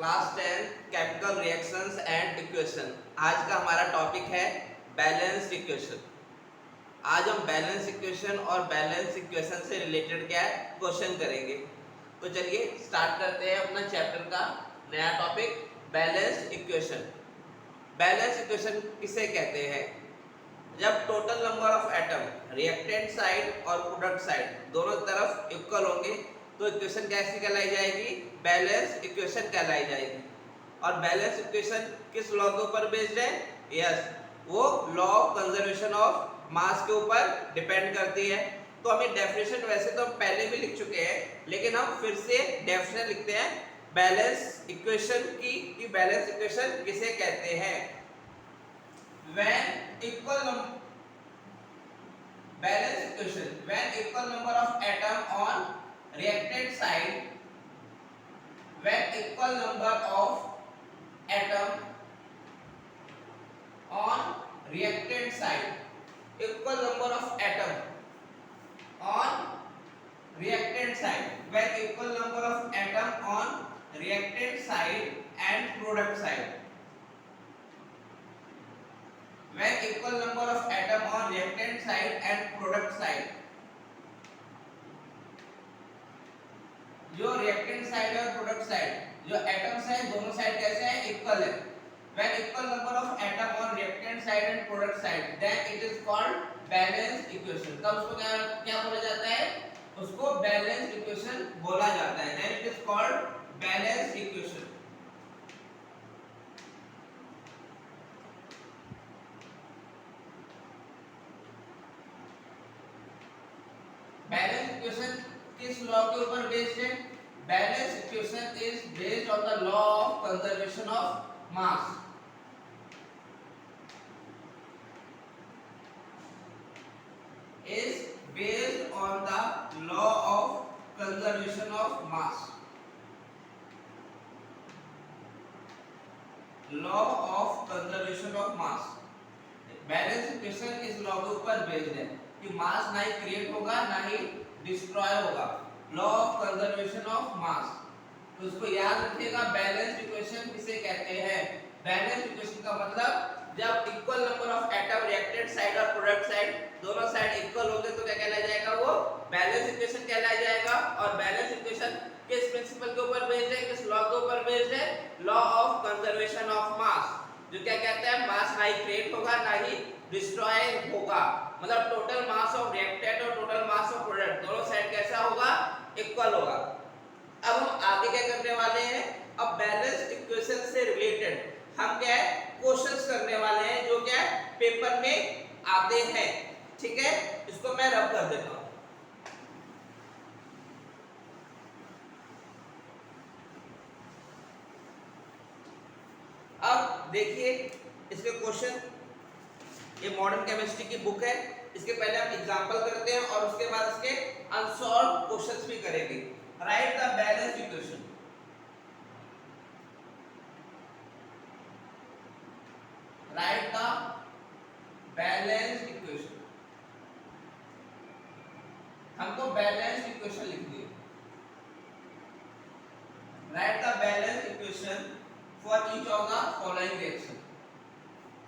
Class 10 chemical reactions and equation. आज का हमारा टॉपिक है बैलेंस्ड इक्वेशन। आज हम बैलेंस इक्वेशन और बैलेंस इक्वेशन से रिलेटेड क्या है क्वेश्चन करेंगे। तो चलिए स्टार्ट करते हैं अपना चैप्टर का नया topic balanced equation. Balance equation किसे कहते हैं? जब total number of atom reactant side और प्रोडक्ट साइड दोनों तरफ इक्वल होंगे तो इक्वेशन कैसी कहलाई जाएगी? बैलेंस इक्वेशन कहलाई जाएगी। और बैलेंस इक्वेशन किस लॉ के ऊपर बेस्ड है? यस, वो law of conservation of mass के ऊपर डिपेंड करती है। तो हमें डेफिनेशन वैसे तो हम पहले भी लिख चुके हैं, लेकिन हम फिर से डेफिनेशन लिखते हैं बैलेंस इक्वेशन की कि बैलेंस इक्वेशन किसे कहते हैं। when equal balance equation when equal number of atom on reactant side when equal number of atom on reactant side equal number of atom on reactant side when equal number of atom on reactant side and product side when equal number of atom on reactant side and product side जो reactant side और product side जो atoms है दोनों side कैसे है? Equal है। when equal number of atom on reactant side and product side then it is called balanced equation। तब उसको क्या क्या बोला जाता है? उसको बैलेंस्ड इक्वेशन बोला जाता है। then it is called balanced equation। Balance equation किस लॉ के ऊपर बेस्ड है? Balance equation is based on the law of conservation of mass. Is based on the law of conservation of mass. Law of conservation of mass balance equation इस law के ऊपर based है कि मास ना ही create होगा ना ही destroy होगा। Law of conservation of mass, तो इसको याद रखिएगा। बैलेंस्ड इक्वेशन किसे कहते हैं? बैलेंस्ड इक्वेशन का मतलब जब equal number of atom reactant side और प्रोडक्ट साइड दोनों साइड इक्वल होंगे तो क्या कहलाया जाएगा? वो बैलेंस इक्वेशन कहलाया जाएगा। और बैलेंस इक्वेशन किस प्रिंसिपल के ऊपर बेस्ड है? किस लॉ के ऊपर बेस्ड है? Law of conservation of mass, जो क्या कहता है मास ना ही क्रिएट होगा ना ही डिस्ट्रॉय होगा। मतलब टोटल मास ऑफ रिएक्टेंट और टोटल मास ऑफ प्रोडक्ट दोनों साइड कैसा होगा? इक्वल होगा। अब हम आगे क्या करने वाले हैं? अब बैलेंस इक्वेशन से रिलेटेड हम क्या है क्वेश्चंस करने वाले हैं जो क्या है पेपर में आते हैं। ठीक है, इसको मैं रब कर देता हूं। अब देखिए इसके क्वेश्चन, ये मॉडर्न केमिस्ट्री की बुक है। इसके पहले हम एग्जांपल करते हैं और उसके बाद इसके अनसॉल्व्ड क्वेश्चंस भी करेंगे। Right the balanced equation. Right the balanced equation. हमको बैलेंस्ड इक्वेशन लिखनी है। Right the balanced equation for each of the following reaction.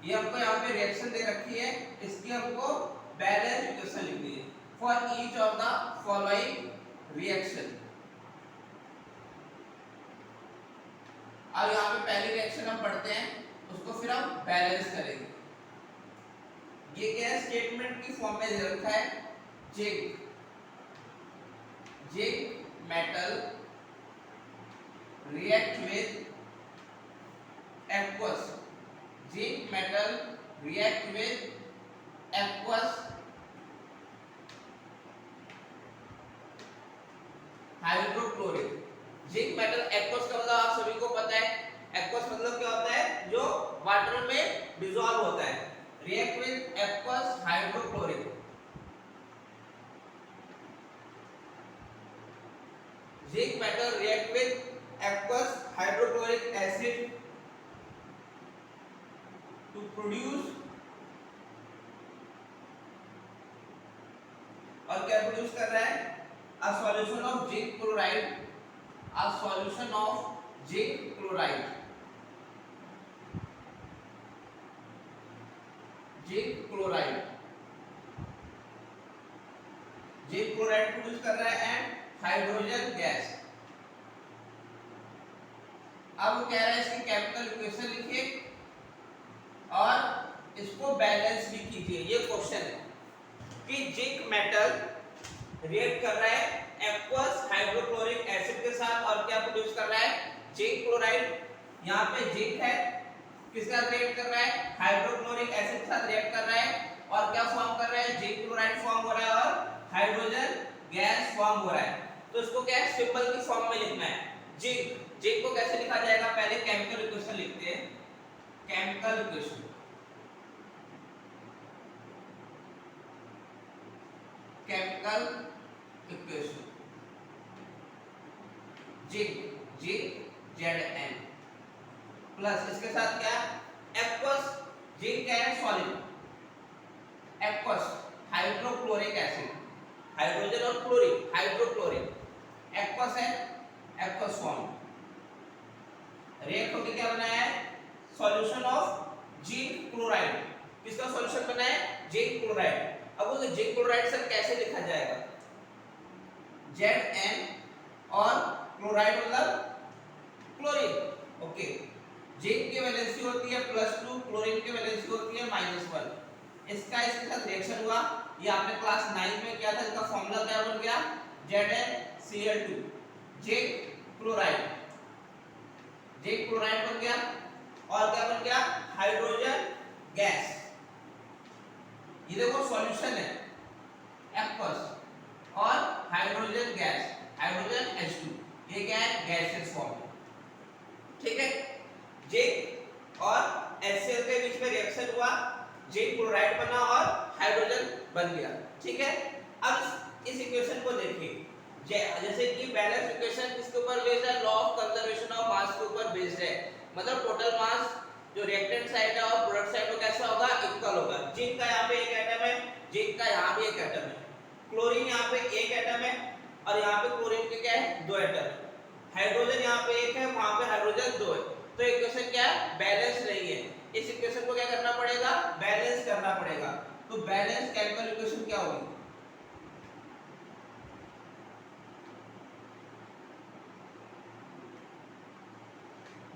ये हमको यहाँ पे रिएक्शन दे रखी है, इसकी हमको बैलेंस इक्वेशन लिखनी है for each of the following reaction. अब यहाँ पे पहली रिएक्शन हम पढ़ते हैं, उसको फिर हम बैलेंस करेंगे। ये क्या है? स्टेटमेंट की फॉर्म में दे रखा है zinc metal react with aqueous। Zinc metal react with aqueous hydrochloric। Zinc metal aqueous का मतलब आप सभी को पता है। aqueous मतलब क्या होता है? जो वाटर में डिसॉल्व होता है। react with aqueous hydrochloric। Zinc metal react with aqueous hydrochloric acid to produce, और क्या प्रोड्यूस कर रहा है? a solution of zinc chloride, a solution of zinc chloride, zinc chloride, zinc chloride produce कर रहा है एंड हाइड्रोजन गैस। अब वो कह रहा है इसकी केमिकल इक्वेशन लिखिए और इसको बैलेंस भी कीजिए। ये क्वेश्चन है कि जिंक मेटल रिएक्ट कर रहा है एक्वस हाइड्रोक्लोरिक एसिड के साथ और क्या प्रोड्यूस कर रहा है, जिंक क्लोराइड। यहाँ पे जिंक है, किसके साथ रिएक्ट कर रहा है, हाइड्रोक्लोरिक एसिड के साथ रिएक्ट कर रहा है और क्या फॉर्म कर रहा है, जिंक क्लोराइड फॉर्म हो रहा है और हाइड्रोजन गैस फॉर्म हो रहा है। तो इसको क्या है, सिंबल की फॉर्म में लिखना है। जिंक, जिंक को कैसे लिखा जाएगा, पहले केमिकल इक्वेशन लिखते हैं। Chemical equation, chemical equation, zinc, zinc Zn plus इसके साथ क्या, एक्वस, जिंक क्या है, solid, aqueous hydrochloric acid, hydrogen और क्लोरीन, हाइड्रोक्लोरिक, एक्वस है, एक्वस फॉर्म रिएक्ट होकर क्या बनाया है, सॉल्यूशन ऑफ जिंक क्लोराइड। किसका सॉल्यूशन बना है, जिंक क्लोराइड। अब वो जिंक क्लोराइड सर कैसे लिखा जाएगा, Zn और क्लोराइड मतलब क्लोरीन। ओके, जिंक की वैलेंसी होती है +2, क्लोरीन की वैलेंसी होती है -1। इसका इसके साथ रिएक्शन हुआ, ये आपने क्लास 9 में किया था। इसका फॉर्मूला क्या बन गया, ZnCl2, zinc chloride, zinc chloride बन गया और क्या बन गया, हाइड्रोजन गैस। ये देखो सॉल्यूशन है एक्वस और हाइड्रोजन गैस, हाइड्रोजन H2, ये क्या है, गैसेस फॉर्म। ठीक है, जिंक और HCl के बीच में रिएक्शन हुआ, जिंक क्लोराइड बना और हाइड्रोजन बन गया। ठीक है, अब इस इक्वेशन को देखिए, जैसे कि बैलेंस इक्वेशन किसके ऊपर बेस्ड है, law of conservation of mass के ऊपर बेस्ड है। मतलब टोटल मास जो रिएक्टेंट साइड है और प्रोडक्ट साइड को कैसा होगा, इक्वल होगा। जिंक का यहाँ पे एक एटम है, जिंक का यहाँ भी एक एटम है, क्लोरीन यहाँ पे एक एटम है और यहाँ पे क्लोरीन के क्या है, 2 एटम है। हाइड्रोजन यहाँ पे एक है, वहां पे हाइड्रोजन 2 है। तो इक्वेशन क्या है, बैलेंस नहीं है। इस इक्वेशन को क्या करना पड़ेगा, बैलेंस करना पड़ेगा। तो बैलेंस केमिकल इक्वेशन क्या होगी,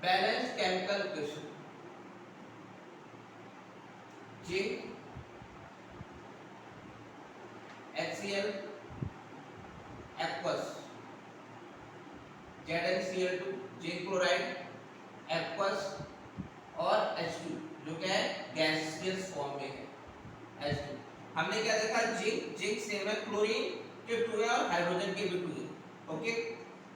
balance chemical equation, zinc HCl aqueous, ZnCl2 zinc chloride aqueous और H2 जो क्या है, गैसियस फॉर्म में है H2। हमने क्या देखा, जिंक, जिंक सेम है, क्लोरीन के 2 है और हाइड्रोजन के भी 2 है। ओके,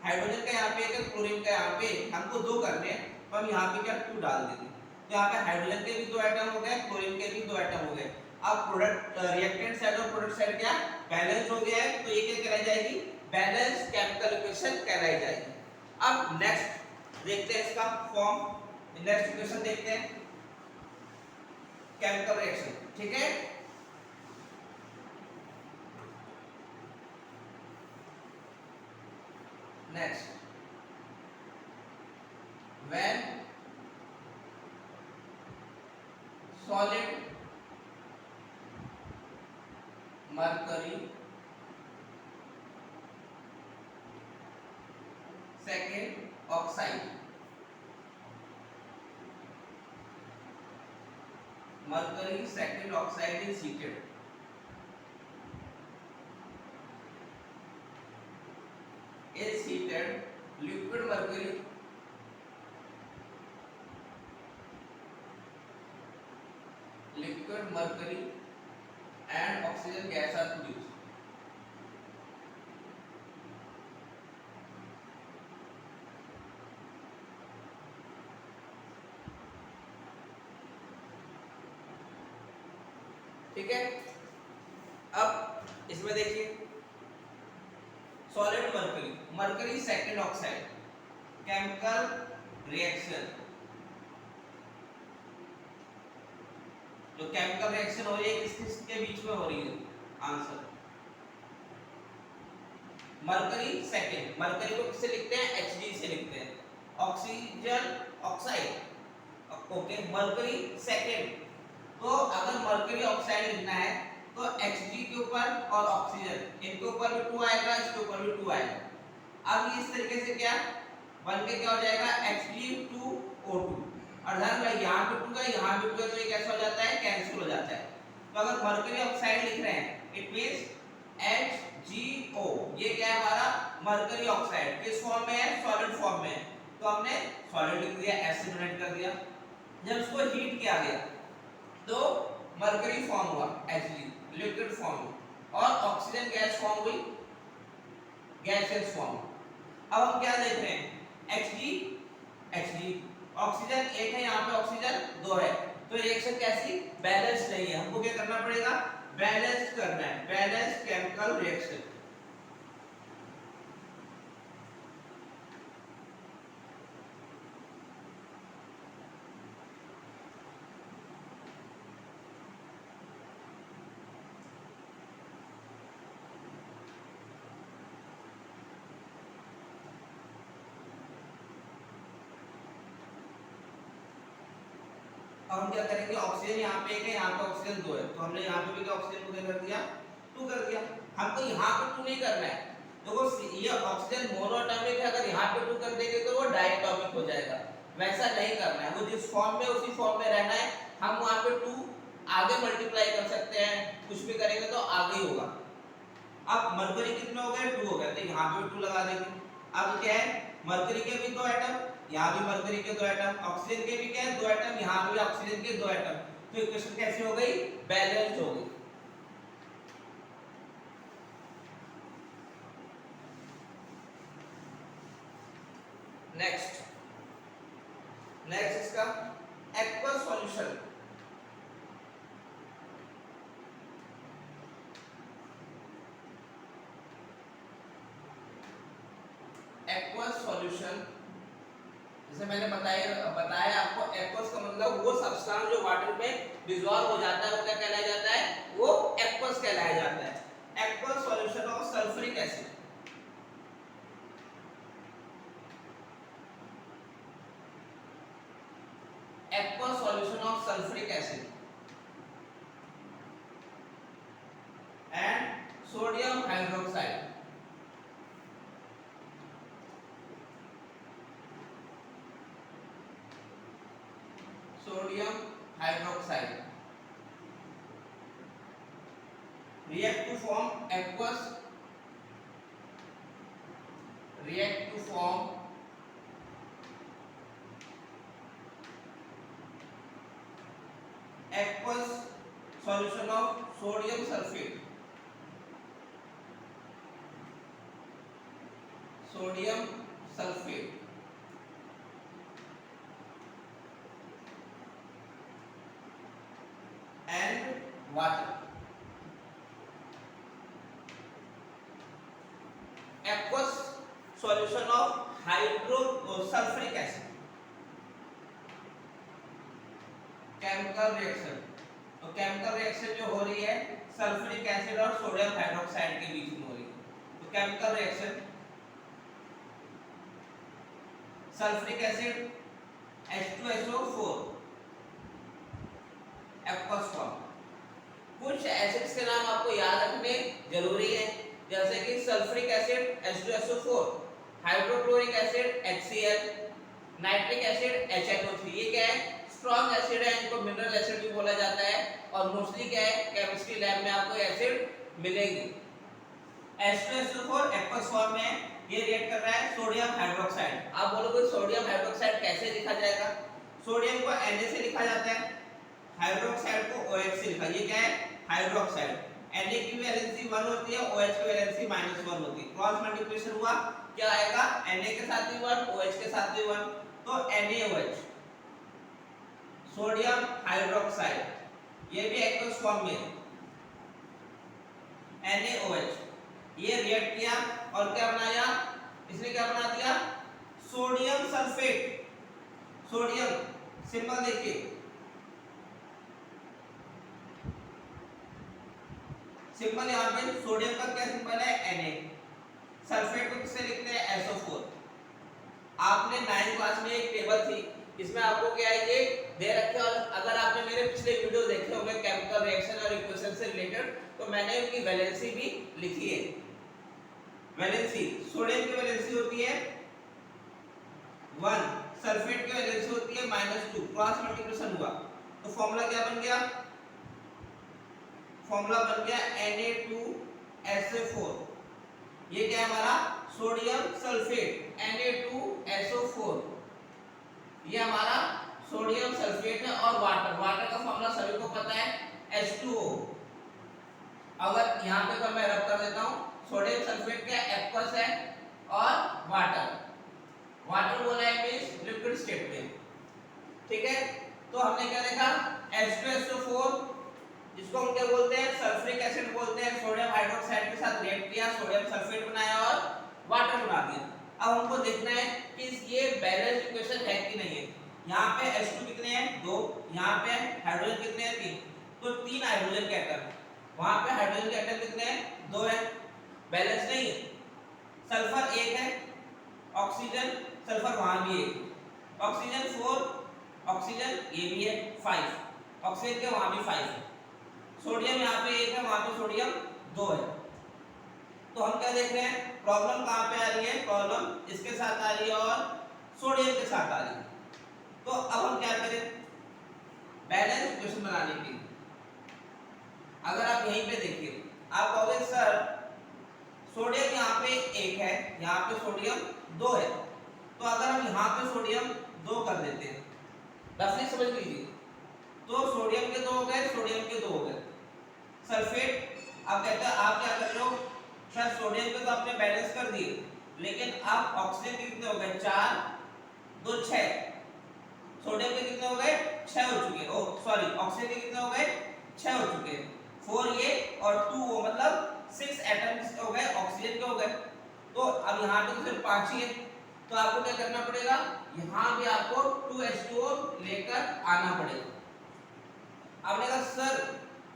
हाइड्रोजन का यहाँ पे एक है, क्लोरीन का यहाँ पे, हमको 2 करने हैं तो हम यहाँ पे क्या 2 डाल देंगे। तो यहाँ पे हाइड्रोजन के भी 2 एटम हो गए, क्लोरीन के भी 2 एटम हो गए। अब प्रोडक्ट रिएक्टेंट साइड और प्रोडक्ट साइड क्या बैलेंस हो गया है, तो ये क्या कहलाई जाएगी, बैलेंस केमिकल इक्वेशन कहलाई जाएगी। अब नेक्स्ट देखते हैं इसका फॉर्म, नेक्स्ट इक्वेशन देखते हैं, केमिकल रिएक्शन। ठीक है, next, when solid mercury second oxide, mercury second oxide is heated, liquid mercury and oxygen gas are produced. ठीक है, अब इसमें देखिए solid mercury, mercury second oxide, chemical reaction, जो केमिकल रिएक्शन हो रही है किसके बीच में हो रही है, आंसर मर्करी सेकंड, मर्करी को किससे लिखते हैं, Hg से लिखते हैं oxygen oxide, okay, mercury second. तो अगर मरकरी ऑक्साइड लिखना है तो Hg के ऊपर और ऑक्सीजन इनके ऊपर भी 2 आएगा, इसके ऊपर भी 2 आएगा। अब इस तरीके से क्या बन के क्या हो जाएगा Hg2O2, और ध्यान रखिए यहाँ पे 2 का यहाँ भी 2 है, तो ये कैसा हो जाता है, कैंसिल हो जाता है। तो अगर मरकरी ऑक्साइड लिख रहे हैं इट मींस HgO, ये क्या है हमारा मरकरी ऑक्साइड, किस फॉर्म में है, सॉलिड फॉर्म में है, तो हमने सॉलिड लिख दिया, एसिड डोनेट कर दिया। जब इसको हीट किया गया तो मरकरी फॉर्म हुआ Hg, लिक्विड फॉर्म, और ऑक्सीजन गैस फॉर्म हुई, गैसियस फॉर्म। अब हम क्या देख रहे हैं Hg ऑक्सीजन एक है, यहाँ पे ऑक्सीजन 2 है, तो रिएक्शन कैसी, बैलेंस नहीं है। हमको क्या करना पड़ेगा, बैलेंस करना है, बैलेंस केमिकल रिएक्शन। अब हम क्या करेंगे, ऑक्सीजन यहाँ पे एक है, यहाँ पे ऑक्सीजन 2 है, तो हमने यहाँ पे भी क्या ऑक्सीजन को क्या कर दिया, 2 कर दिया। हमको यहाँ पे 2 नहीं करना है, देखो ये ऑक्सीजन मोनोएटॉमिक है, अगर यहाँ पे 2 कर देंगे तो वो डायटॉमिक हो जाएगा, वैसा नहीं करना है, वो जिस फॉर्म में उसी फॉर्म में रहना है। हम वहाँ पे 2 आगे मल्टीप्लाई कर सकते हैं, कुछ भी करेंगे तो आगे ही होगा। अब मरकरी कितने हो गए, 2 हो गए, तो यहाँ पे 2 लगा देंगे। अब क्या है, मरकरी के भी 2 एटम, यहाँ भी मरकरी के 2 एटम, ऑक्सीजन के भी क्या है 2 एटम, यहाँ भी ऑक्सीजन के 2 एटम, तो इक्वेशन कैसी हो गई, बैलेंस्ड हो गई। नेक्स्ट इसका एक्वस सॉल्यूशन। एक्वस सॉल्यूशन जैसे मैंने बताया आपको, एक्वस का मतलब वो सब्सटेंस जो वाटर में डिसॉल्व हो जाता है वो क्या कहलाया जाता है, वो एक्वस कहलाया जाता है। Aqueous solution of sulphuric acid, aqueous solution of sulfuric acid and sodium hydroxide, sodium hydroxide react to form aqueous, react to form aqueous solution of sodium sulfate, sodium sulfate and water। aqueous solution of sulfuric acid, chemical reaction, तो chemical reaction जो हो रही है sulphuric acid और sodium hydroxide के बीच में हो रही है, तो chemical reaction sulphuric acid H2SO4 aqueous form. कुछ एसिड्स के नाम आपको याद रखने जरूरी है, जैसे कि sulphuric acid H2SO4, hydrochloric acid HCl, nitric acid HNO3। ये क्या है, स्ट्रॉन्ग एसिड है, इनको मिनरल एसिड भी बोला जाता है, और मोस्टली क्या है केमिस्ट्री लैब में आपको एसिड मिलेगी। H2SO4 एक्वस फॉर्म में ये रिएक्ट कर रहा है सोडियम हाइड्रोक्साइड। आप बोलोगे सोडियम हाइड्रोक्साइड कैसे लिखा जाएगा, सोडियम को Na से लिखा जाता है, हाइड्रोक्साइड को OH से लिखा, ये क्या है हाइड्रोक्साइड। Na की वैलेंसी 1 होती है, OH की वैलेंसी -1 होती है, क्रॉस मल्टीप्लिकेशन हुआ क्या आएगा, Na के साथ भी 1, OH के साथ भी 1, तो NaOH सोडियम हाइड्रोक्साइड, ये भी एक्वस फॉर्म में NaOH, ये रिएक्ट किया और क्या बनाया, इसने क्या बना दिया सोडियम सल्फेट। सोडियम सिंबल देखिए, सिंबल यहाँ पे सोडियम का क्या सिंबल है Na, सल्फेट को किससे लिखते हैं SO4। आपने 9th क्लास में एक टेबल थी, इसमें आपको क्या है ये दे रखे, और अगर आपने मेरे पिछले वीडियो देखे होंगे केमिकल रिएक्शन और इक्वेशन से रिलेटेड, तो मैंने उनकी वैलेंसी भी लिखी है। वैलेंसी, सोडियम की वैलेंसी होती है 1, सल्फेट की वैलेंसी होती है -2, क्रॉस मल्टीप्लिकेशन हुआ तो फॉर्मूला क्या बन गया, फॉर्मूला बन गया Na2SO4। ये क्या है हमारा सोडियम सल्फेट Na2SO4, ये हमारा सोडियम सल्फेट है। और वाटर, वाटर का फॉर्मूला सभी को पता है H2O। अगर यहाँ पे मैं रब कर देता हूँ, सोडियम सल्फेट क्या एक्वस है और वाटर, वाटर बोला है मींस लिक्विड स्टेट में, ठीक है। तो हमने क्या देखा H2SO4, जिसको हम क्या बोलते हैं सल्फ्यूरिक एसिड बोलते हैं, सोडियम हाइड्रोक्साइड के साथ रिएक्ट किया, सोडियम सल्फेट बनाया और वाटर बना दिया। अब हमको देखना है कि ये बैलेंस इक्वेशन है कि नहीं है। यहाँ पे H2 कितने हैं 2, यहाँ पे हाइड्रोजन कितने हैं 3, तो 3 हाइड्रोजन के एटम, वहाँ पे हाइड्रोजन के एटम कितने हैं 2 है, बैलेंस नहीं है। सल्फर 1 है, ऑक्सीजन सल्फर वहाँ भी 1, ऑक्सीजन 4, ऑक्सीजन ये भी है 5, ऑक्सीजन के वहाँ भी 5 है, सोडियम यहाँ पे 1 है, वहाँ पे सोडियम 2 है। तो हम क्या देख रहे हैं, प्रॉब्लम कहाँ पे आ रही है, प्रॉब्लम इसके साथ आ रही है और सोडियम के साथ आ रही है। तो अब हम क्या करें बैलेंस इक्वेशन बनाने के लिए, अगर आप यहीं पे देखिए, आप कहोगे सर सोडियम यहाँ पे 1 है, यहाँ पे सोडियम 2 है, तो अगर हम यहाँ पे सोडियम 2 कर देते हैं, रफली समझ लीजिए, तो सोडियम के 2 हो गए, सोडियम के 2 हो गए। सल्फेट अब कहते हैं आप क्या कर रहे हो सर, सोडियम के तो आपने बैलेंस कर दिए, लेकिन आप ऑक्सीजन के कितने हो गए 4, 2 6, सोडियम के कितने हो गए 6 हो चुके, ओ सॉरी ऑक्सीजन के कितने हो गए 6 हो चुके, 4 ये और 2 वो, मतलब 6 एटम्स हो गए, ऑक्सीजन के हो गए। तो अब यहाँ पे तो सिर्फ 5 ही है, तो आपको क्या करना पड़ेगा, यहाँ भी आपको 2H2O लेकर आना पड़ेगा। आपने कहा सर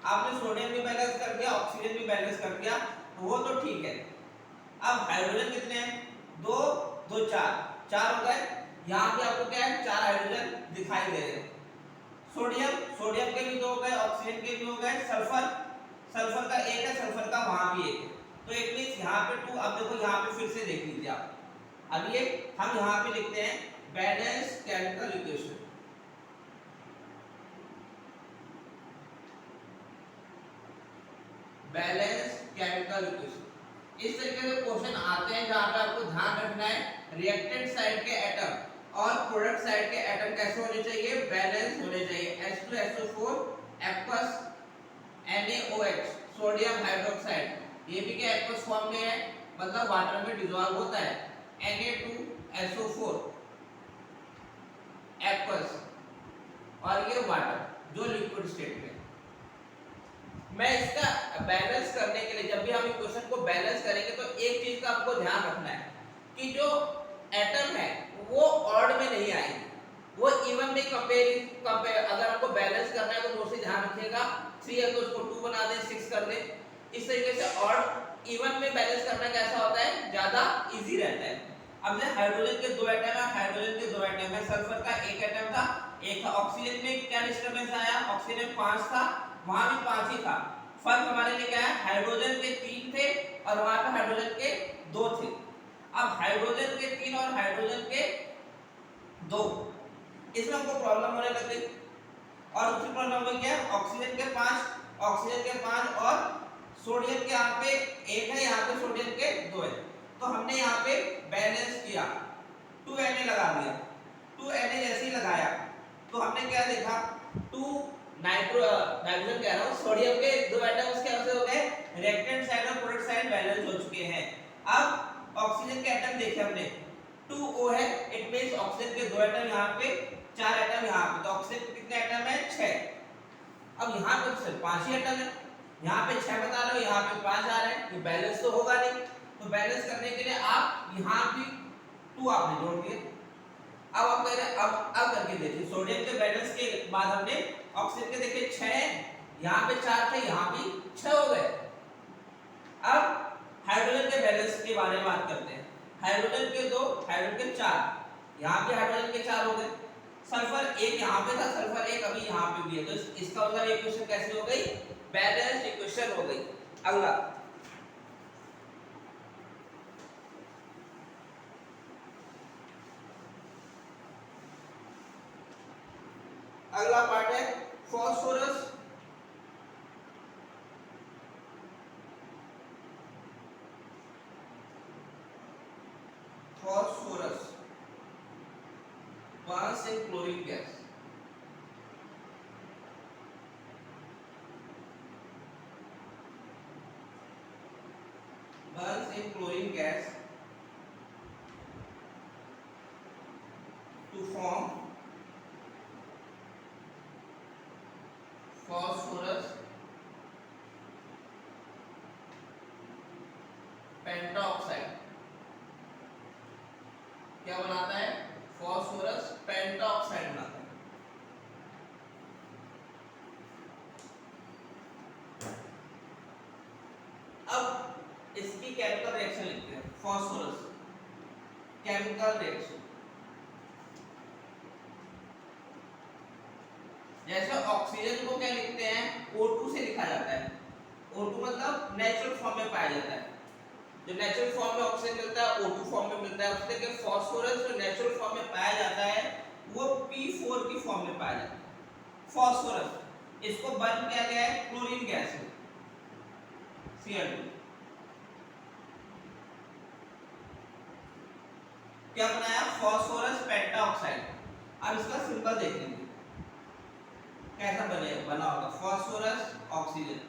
आपने सोडियम भी बैलेंस कर दिया, ऑक्सीजन भी बैलेंस कर दिया, तो वो तो ठीक है। अब हाइड्रोजन कितने हैं 2, 2 4 हो गए, यहाँ भी आपको क्या है 4 हाइड्रोजन दिखाई दे रहे हैं। सोडियम, सोडियम के भी 2 हो गए, ऑक्सीजन के भी हो गए, सल्फर, सल्फर का 1 है, सल्फर का वहाँ भी 1 है, तो इट मींस यहाँ पे 2। अब देखो यहाँ पे फिर से देख लीजिए आप, अब ये हम यहाँ पे लिखते हैं balance chemical equation, balance chemical equation. इस तरीके से क्वेश्चन आते हैं जहां पे आपको ध्यान रखना है रिएक्टेंट साइड के एटम और प्रोडक्ट साइड के एटम कैसे होने चाहिए, बैलेंस होने चाहिए। H2SO4 aqueous NaOH sodium hydroxide, ये भी क्या एक्वस फॉर्म में है, मतलब वाटर में डिसॉल्व होता है, Na2SO4 एक्वस, और ये वाटर जो लिक्विड स्टेट में। मैं इसका बैलेंस करने के लिए, जब भी हम इक्वेशन को बैलेंस करेंगे, तो एक चीज का आपको ध्यान रखना है कि जो एटम है वो ऑड में नहीं आएंगे, वो इवन में कंपेयर अगर आपको बैलेंस करना है तो मोस्टली ध्यान रखिएगा 3 है तो उसको 2 बना दें, 6 कर दें। इस तरीके से ऑड इवन में बैलेंस करना कैसा होता है, ज्यादा इजी रहता है। अब जैसे हाइड्रोजन के 2 एटम है, हाइड्रोजन के 2 एटम है, सल्फर का 1 एटम था, एक था, ऑक्सीजन में क्या डिस्टर्बेंस आया, ऑक्सीजन में 5 था, वहां भी 5 ही था, फर्क हमारे लिए क्या है, हाइड्रोजन के 3 थे और वहां पे हाइड्रोजन के 2 थे। अब हाइड्रोजन के 3 और हाइड्रोजन के 2, इसमें हमको प्रॉब्लम होने लग गई। और दूसरी प्रॉब्लम हुई क्या, ऑक्सीजन के 5, ऑक्सीजन के 5 और सोडियम के यहाँ पे 1 है, यहाँ पे सोडियम के 2 है, तो हमने यहाँ पे बैलेंस किया, 2Na लगा दिया। 2Na जैसे ही लगाया तो हमने क्या देखा, 2 नाइट्रोजन कह रहा हूँ, सोडियम के 2 एटम्स कैसे हो गए, रिएक्टेंट साइड और प्रोडक्ट साइड बैलेंस हो चुके हैं। अब ऑक्सीजन के एटम देखे हमने 2O है, इट मींस ऑक्सीजन के 2 एटम यहाँ पे, 4 एटम यहाँ पे, तो ऑक्सीजन के कितने एटम है 6। अब यहाँ पे सिर्फ 5 ही एटम है, यहाँ पे 6 बता रहे हो, यहाँ पे 5 आ रहे हैं, ये बैलेंस तो होगा नहीं। तो बैलेंस करने के लिए आप यहाँ भी 2 आपने जोड़ दिए। अब आप कह रहे हैं अब करके देखिए, सोडियम के बैलेंस के बाद हमने ऑक्सीजन के देखिए 6, यहाँ पे 4 थे, यहाँ भी 6 हो गए। अब हाइड्रोजन के बैलेंस के बारे में बात करते हैं, हाइड्रोजन के 2, हाइड्रोजन के 4, यहाँ पे हाइड्रोजन के 4 हो गए, सल्फर एक यहाँ पे था, सल्फर एक अभी यहाँ पे भी है, तो इसका मतलब इक्वेशन कैसी हो गई, बैलेंस इक्वेशन हो गई। अगला अगला पार्ट है phosphorus. Phosphorus bonds in chlorine gas, bonds in chlorine gas to form phosphorus pentoxide. क्या बनाता है, फास्फोरस पेंटाऑक्साइड बनाता है। अब इसकी केमिकल रिएक्शन लिखते हैं, फास्फोरस केमिकल रिएक्शन। जैसे ऑक्सीजन को क्या लिखते हैं, O2 से लिखा जाता है, O2 मतलब नेचुरल फॉर्म में पाया जाता है, जो नेचुरल फॉर्म में ऑक्सीजन मिलता है O2 फॉर्म में मिलता है, उससे कि फास्फोरस जो नेचुरल फॉर्म में पाया जाता है वो P4 की फॉर्म में पाया जाता है। फास्फोरस इसको बर्न किया गया है क्लोरीन गैस में, Cl2। क्या बनाया, फास्फोरस पेंटाऑक्साइड। अब इसका सिंबल देख लीजिए कैसा बना होगा, फास्फोरस ऑक्सीजन,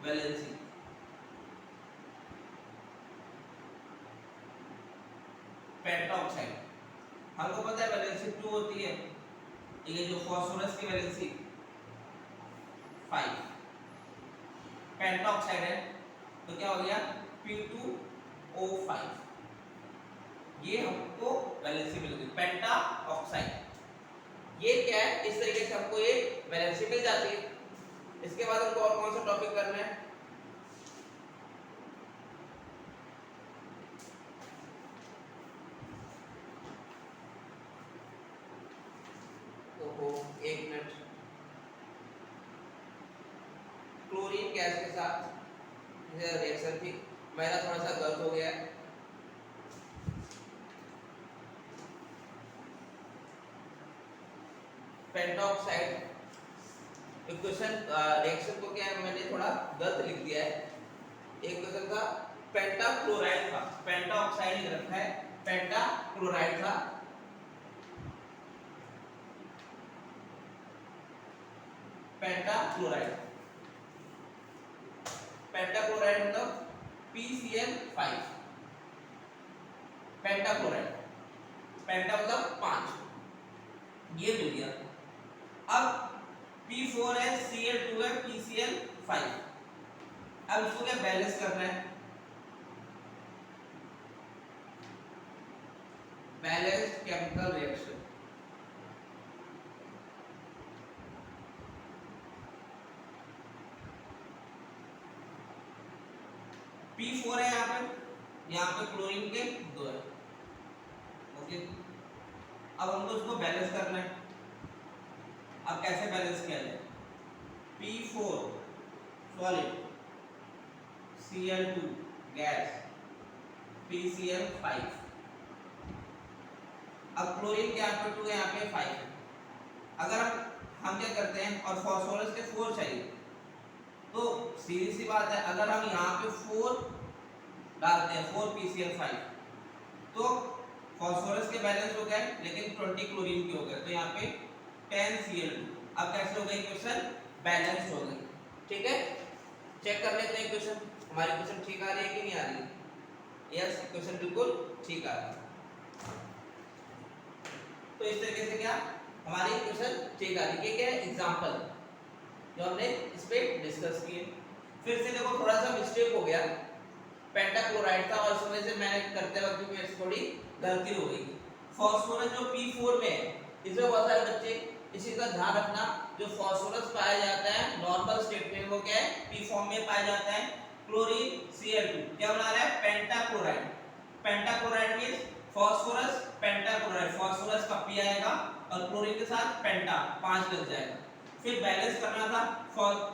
वैलेंसी, पेंटाऑक्साइड। हमको पता है वैलेंसी 2 होती है, ये जो फास्फोरस की वैलेंसी 5, पेंटाऑक्साइड है तो क्या हो गया P2O5, ये हमको वैलेंसी मिल गई पेंटाऑक्साइड। ये क्या है, इस तरीके से हमको ये वैलेंसी मिल जाती है। इसके बाद हमको और कौन सा टॉपिक करना है, ओहो एक मिनट, क्लोरीन गैस के साथ रिएक्शन थी, मेरा थोड़ा सा गलत हो गया है। पेंटाऑक्साइड इक्वेशन रिएक्शन को क्या मैंने थोड़ा गलत लिख दिया है। एक क्वेश्चन था पेंटाक्लोराइड था, पेंटाऑक्साइड लिख रखा है, पेंटाक्लोराइड था, पेंटाक्लोराइड, पेंटाक्लोराइड मतलब PCl5, पेंटाक्लोराइड, पेंटा मतलब 5, ये मिल गया। अब P4 है, Cl2 है, PCl5। अब इसको क्या बैलेंस करना है, बैलेंस केमिकल रिएक्शन। P4 है यहाँ पे क्लोरीन के 2 है, ओके। अब हमको इसको बैलेंस करना है। अब कैसे बैलेंस किया जाए, P4 solid, Cl2 gas, PCl5। अब क्लोरीन के यहाँ पे 2 है, यहाँ पे 5 है। अगर हम क्या करते हैं और फास्फोरस के 4 चाहिए, तो सीधी सी बात है, अगर हम यहाँ पे 4 डालते हैं, 4 PCl5, तो फास्फोरस के बैलेंस हो गए, लेकिन 20 क्लोरीन के हो गए, तो यहाँ पे 10 Cl2। अब कैसे हो गई इक्वेशन, बैलेंस हो गई। ठीक है, चेक कर लेते हैं इक्वेशन, हमारी इक्वेशन ठीक आ रही है कि नहीं आ रही है। यस, इक्वेशन बिल्कुल ठीक आ रही है। तो इस तरीके से क्या हमारी इक्वेशन ठीक आ रही है। क्या है एग्जांपल जो हमने इस पे डिस्कस किए। फिर से देखो थोड़ा सा मिस्टेक हो गया, पेंटाक्लोराइड था और इस वजह से मैंने करते वक्त मेरे से थोड़ी गलती हो गई। फास्फोरस जो P4 में है, इसमें बहुत सारे बच्चे इसी का ध्यान रखना, जो फास्फोरस पाया जाता है नॉर्मल स्टेट में वो क्या है, P फॉर्म में पाया जाता है। क्लोरीन Cl2 क्या बना रहा है pentachloride. Pentachloride means phosphorus pentachloride, phosphorus का P आएगा और क्लोरीन के साथ पेंटा 5 लग जाएगा। फिर बैलेंस करना था,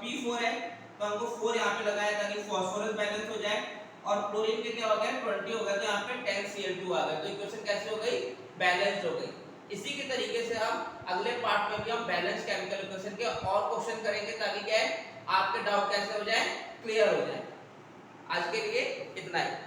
P4 है तो हमको 4 यहाँ पे लगाया ताकि फास्फोरस बैलेंस हो जाए और क्लोरीन के क्या हो गया 20 हो गया तो यहाँ पे 10Cl2 आ गया। तो इक्वेशन कैसे हो गई बैलेंस्ड हो गई। इसी के तरीके से हम अगले पार्ट में भी हम बैलेंस केमिकल इक्वेशन के और क्वेश्चन करेंगे ताकि क्या है आपके डाउट कैसे हो जाए क्लियर हो जाए। आज के लिए इतना ही।